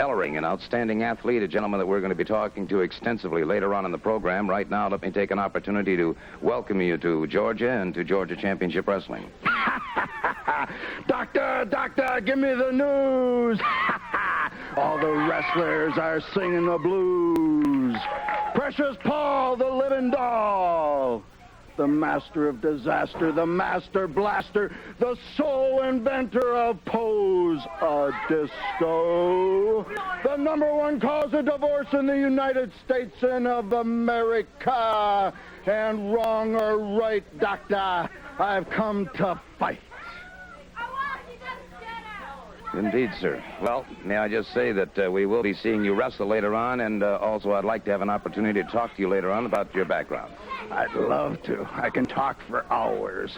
Ellering, an outstanding athlete, a gentleman that we're going to be talking to extensively later on in the program. Right now, let me take an opportunity to welcome you to Georgia and to Georgia Championship Wrestling. Doctor, give me the news. All the wrestlers are singing the blues. Precious Paul, the living doll. The master of disaster, the master blaster, the sole inventor of pose, a disco. The #1 cause of divorce in the United States and of America. And wrong or right, doctor, I've come to fight. Indeed, sir. Well, may I just say that we will be seeing you wrestle later on, and also I'd like to have an opportunity to talk to you later on about your background. I'd love to. I can talk for hours.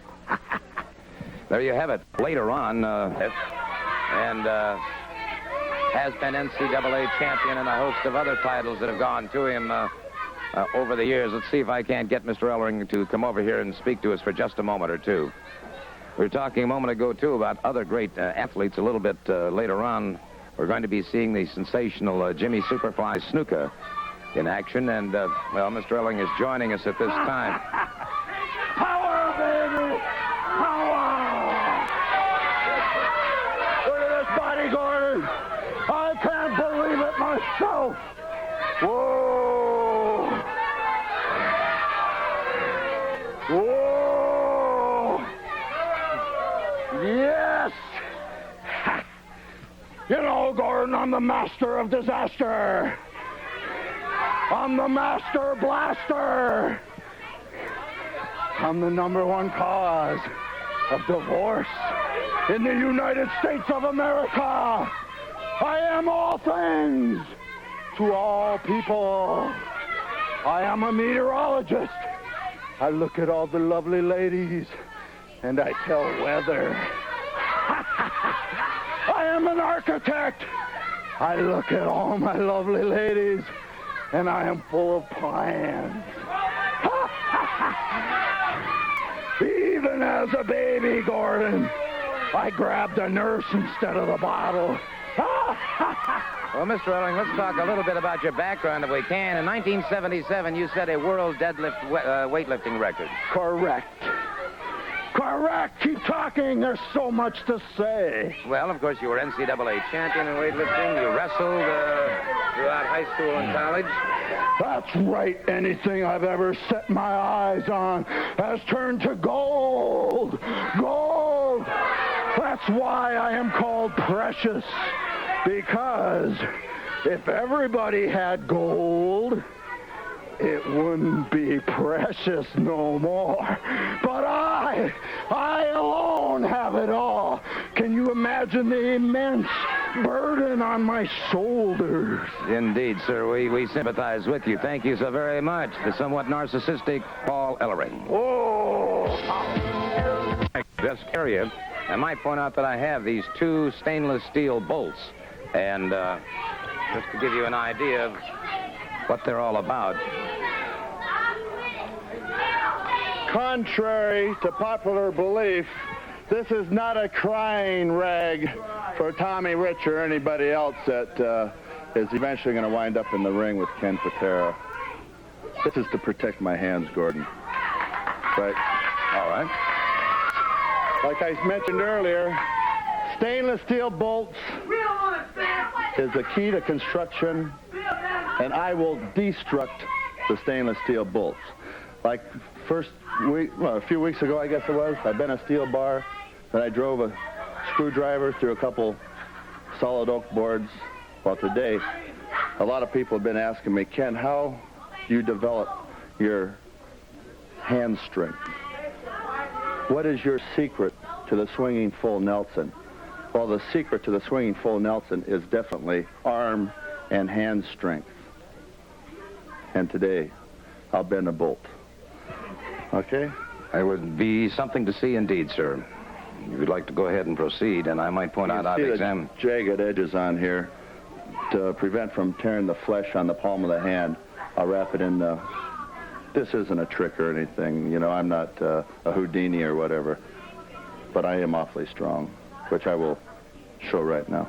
There you have it. Later on, and has been NCAA champion and a host of other titles that have gone to him over the years. Let's see if I can't get Mr. Ellering to come over here and speak to us for just a moment or two. We were talking a moment ago, too, about other great athletes. A little bit later on, we're going to be seeing the sensational Jimmy Superfly Snuka in action. And, well, Mr. Ellering is joining us at this time. Power, baby! Power! Look at this body, Gordon. I can't believe it myself. Whoa! Whoa! Yes! You know, Gordon, I'm the master of disaster. I'm the master blaster. I'm the #1 cause of divorce in the United States of America. I am all things to all people. I am a meteorologist. I look at all the lovely ladies and I tell weather. I am an architect. I look at all my lovely ladies and I am full of plans. Even as a baby, Gordon, I grabbed a nurse instead of the bottle. Well, Mr. Ellering, let's talk a little bit about your background if we can. In 1977, you set a world deadlift weightlifting record. Correct. Keep talking. There's so much to say. Well, of course, you were NCAA champion in weightlifting. You wrestled throughout high school and college. That's right. Anything I've ever set my eyes on has turned to gold. Gold. That's why I am called precious. Because if everybody had gold, it wouldn't be precious no more. But I alone have it all. Can you imagine the immense burden on my shoulders? Indeed, sir. We sympathize with you. Thank you so very much. The somewhat narcissistic Paul Ellering. Oh! This area, I might point out that I have these 2 stainless steel bolts. And just to give you an idea of what they're all about. Contrary to popular belief, this is not a crying rag for Tommy Rich or anybody else that is eventually going to wind up in the ring with Ken Patera. This is to protect my hands, Gordon. Right? All right. Like I mentioned earlier, stainless steel bolts is the key to construction, and I will destruct the stainless steel bolts. Like a few weeks ago, I guess it was, I bent a steel bar, then I drove a screwdriver through a couple solid oak boards. Well, today, a lot of people have been asking me, Ken, how do you develop your hand strength? What is your secret to the swinging full Nelson? Well, the secret to the swinging full Nelson is definitely arm and hand strength. And today, I'll bend a bolt. Okay? It would be something to see indeed, sir. If you'd like to go ahead and proceed, and I might point out I've examined jagged edges on here to prevent from tearing the flesh on the palm of the hand. I'll wrap it in this isn't a trick or anything. You know, I'm not a Houdini or whatever. But I am awfully strong, which I will show right now.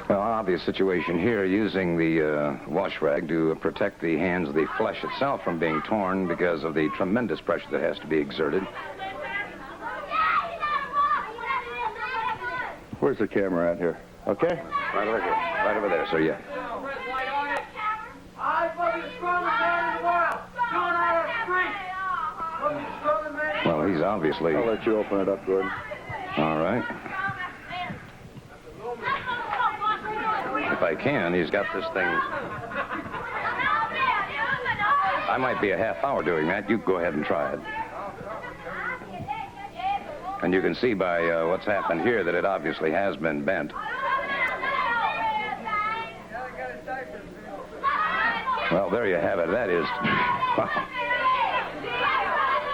Well, obvious situation here, using the wash rag to protect the hands of the flesh itself from being torn because of the tremendous pressure that has to be exerted. Where's the camera at here? Okay? Right over here. Right over there, sir, yeah. Well, he's obviously... I'll let you open it up, Gordon. All right. If I can, he's got this thing. I might be a half hour doing that. You go ahead and try it. And you can see by what's happened here that it obviously has been bent. Well, there you have it. That is... Wow.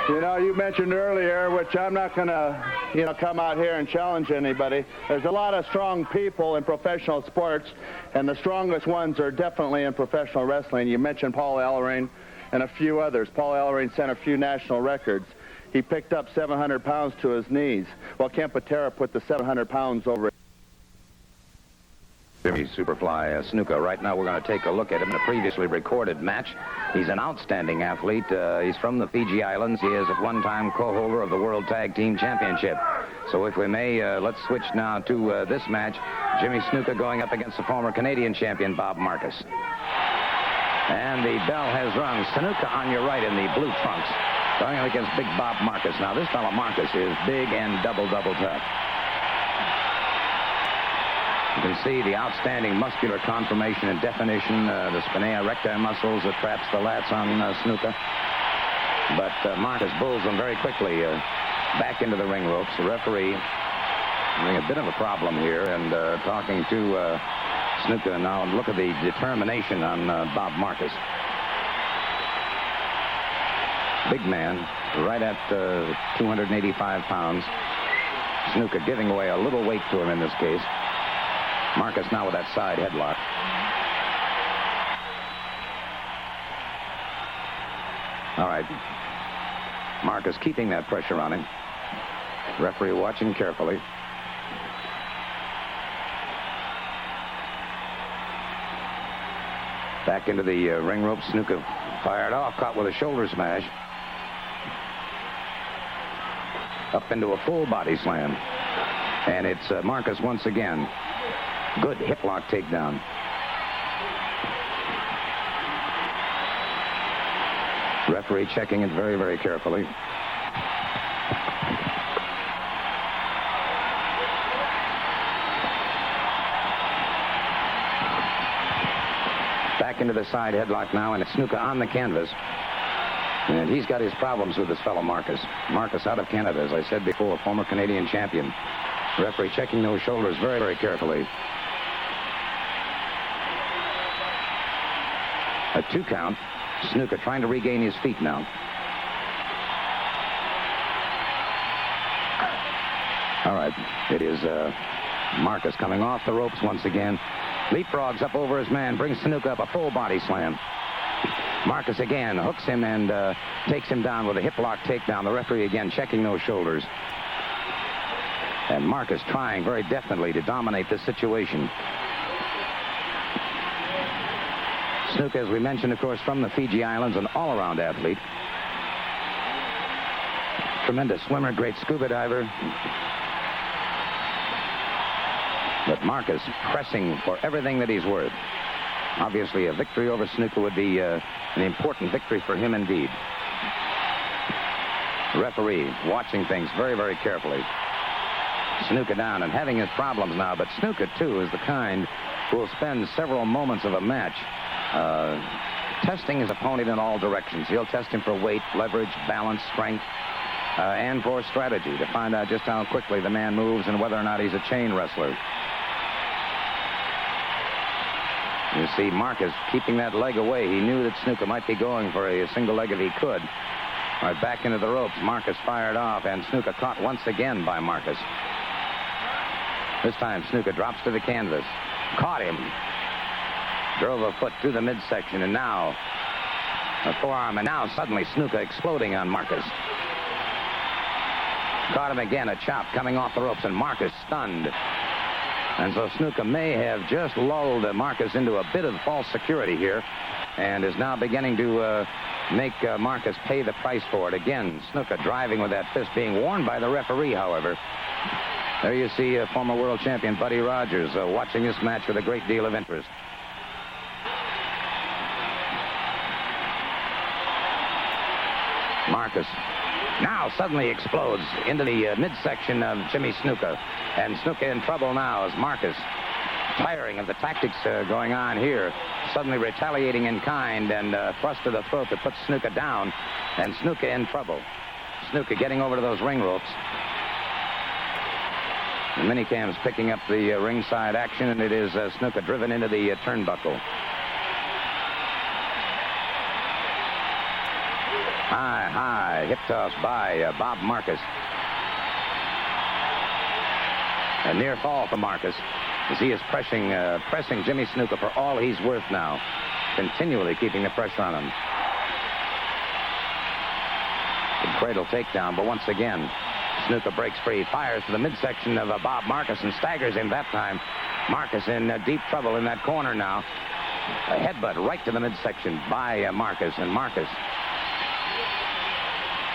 You know, you mentioned earlier, which I'm not going to, come out here and challenge anybody. There's a lot of strong people in professional sports, and the strongest ones are definitely in professional wrestling. You mentioned Paul Ellering and a few others. Paul Ellering set a few national records. He picked up 700 pounds to his knees, while Ken Patera put the 700 pounds over Jimmy Superfly Snuka. Right now we're going to take a look at him in a previously recorded match. He's an outstanding athlete. He's from the Fiji Islands. He is at one time co-holder of the World Tag Team Championship. So if we may, let's switch now to this match. Jimmy Snuka going up against the former Canadian champion, Bob Marcus. And the bell has rung. Snuka on your right in the blue trunks, going up against big Bob Marcus. Now this fellow Marcus is big and double tough. You can see the outstanding muscular conformation and definition, the spinaea recti muscles that traps the lats on Snuka. But Marcus bulls them very quickly back into the ring ropes. The referee having a bit of a problem here and talking to Snuka now. And look at the determination on Bob Marcus. Big man, right at 285 pounds. Snuka giving away a little weight to him in this case. Marcus now with that side headlock. All right. Marcus keeping that pressure on him. Referee watching carefully. Back into the ring rope. Snuka fired off, caught with a shoulder smash. Up into a full body slam. And it's Marcus once again. Good hip lock takedown. Referee checking it very, very carefully. Back into the side headlock now, and it's Snuka on the canvas. And he's got his problems with this fellow Marcus. Marcus out of Canada, as I said before, former Canadian champion. Referee checking those shoulders very, very carefully. A 2 count. Snuka trying to regain his feet now. All right. It is Marcus coming off the ropes once again. Leapfrogs up over his man. Brings Snuka up a full body slam. Marcus again hooks him and takes him down with a hip lock takedown. The referee again checking those shoulders. And Marcus trying very definitely to dominate this situation. Snuka, as we mentioned, of course, from the Fiji Islands, an all-around athlete. Tremendous swimmer, great scuba diver. But Marcus pressing for everything that he's worth. Obviously, a victory over Snuka would be an important victory for him indeed. Referee watching things very, very carefully. Snuka down and having his problems now, but Snuka, too, is the kind who will spend several moments of a match testing his opponent in all directions. He'll test him for weight, leverage, balance, strength, and for strategy to find out just how quickly the man moves and whether or not he's a chain wrestler. You see Marcus keeping that leg away. He knew that Snuka might be going for a single leg if he could. All right, back into the ropes. Marcus fired off, and Snuka caught once again by Marcus. This time Snuka drops to the canvas. Caught him. Drove a foot through the midsection, and now a forearm, and now suddenly Snuka exploding on Marcus. Caught him again, a chop coming off the ropes, and Marcus stunned. And so Snuka may have just lulled Marcus into a bit of false security here and is now beginning to make Marcus pay the price for it. Again, Snuka driving with that fist, being warned by the referee, however. There you see former world champion Buddy Rogers watching this match with a great deal of interest. Marcus now suddenly explodes into the midsection of Jimmy Snuka. And Snuka in trouble now as Marcus, tiring of the tactics going on here, suddenly retaliating in kind and thrust to the throat that puts Snuka down. And Snuka in trouble. Snuka getting over to those ring ropes. The minicam's picking up the ringside action, and it is Snuka driven into the turnbuckle. High hip toss by Bob Marcus. A near fall for Marcus as he is pressing Jimmy Snuka for all he's worth now, continually keeping the pressure on him. Good cradle takedown, but once again, Snuka breaks free, fires to the midsection of Bob Marcus and staggers him that time. Marcus in deep trouble in that corner now. A headbutt right to the midsection by Marcus, and Marcus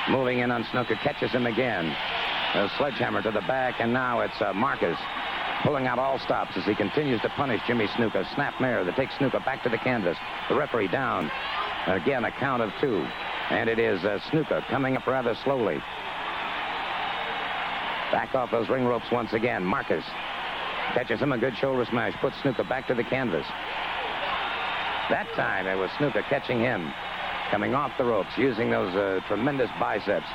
moving in on Snuka, catches him again. A sledgehammer to the back, and now it's Marcus pulling out all stops as he continues to punish Jimmy Snuka. Snapmare that takes Snuka back to the canvas. The referee down. Again, a count of 2. And it is Snuka coming up rather slowly. Back off those ring ropes once again. Marcus catches him, a good shoulder smash, puts Snuka back to the canvas. That time it was Snuka catching him, coming off the ropes, using those tremendous biceps.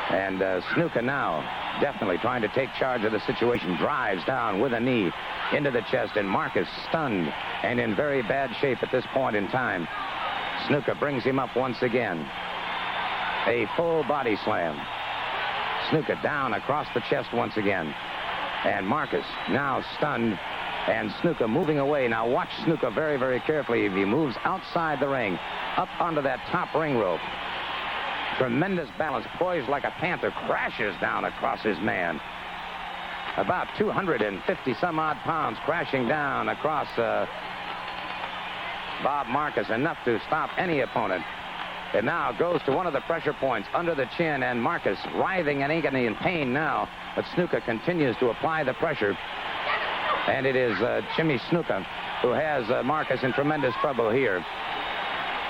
And Snuka now definitely trying to take charge of the situation. Drives down with a knee into the chest, and Marcus stunned and in very bad shape at this point in time. Snuka brings him up once again. A full body slam. Snuka down across the chest once again. And Marcus now stunned, and Snuka moving away. Now watch Snuka very, very carefully. If he moves outside the ring, up onto that top ring rope. Tremendous balance, poised like a panther, crashes down across his man. About 250 some odd pounds crashing down across Bob Marcus, enough to stop any opponent. It now goes to one of the pressure points under the chin, and Marcus writhing and agony and pain now, but Snuka continues to apply the pressure. And it is Jimmy Snuka who has Marcus in tremendous trouble here.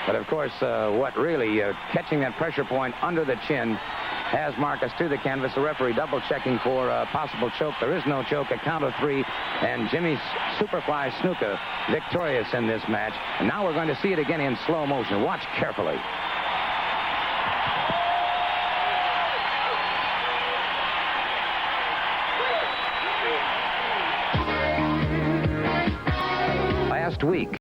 But of course, what really catching that pressure point under the chin has Marcus to the canvas. The referee double checking for a possible choke. There is no choke, a count of 3, and Jimmy Superfly Snuka victorious in this match. And now we're going to see it again in slow motion. Watch carefully. Last week,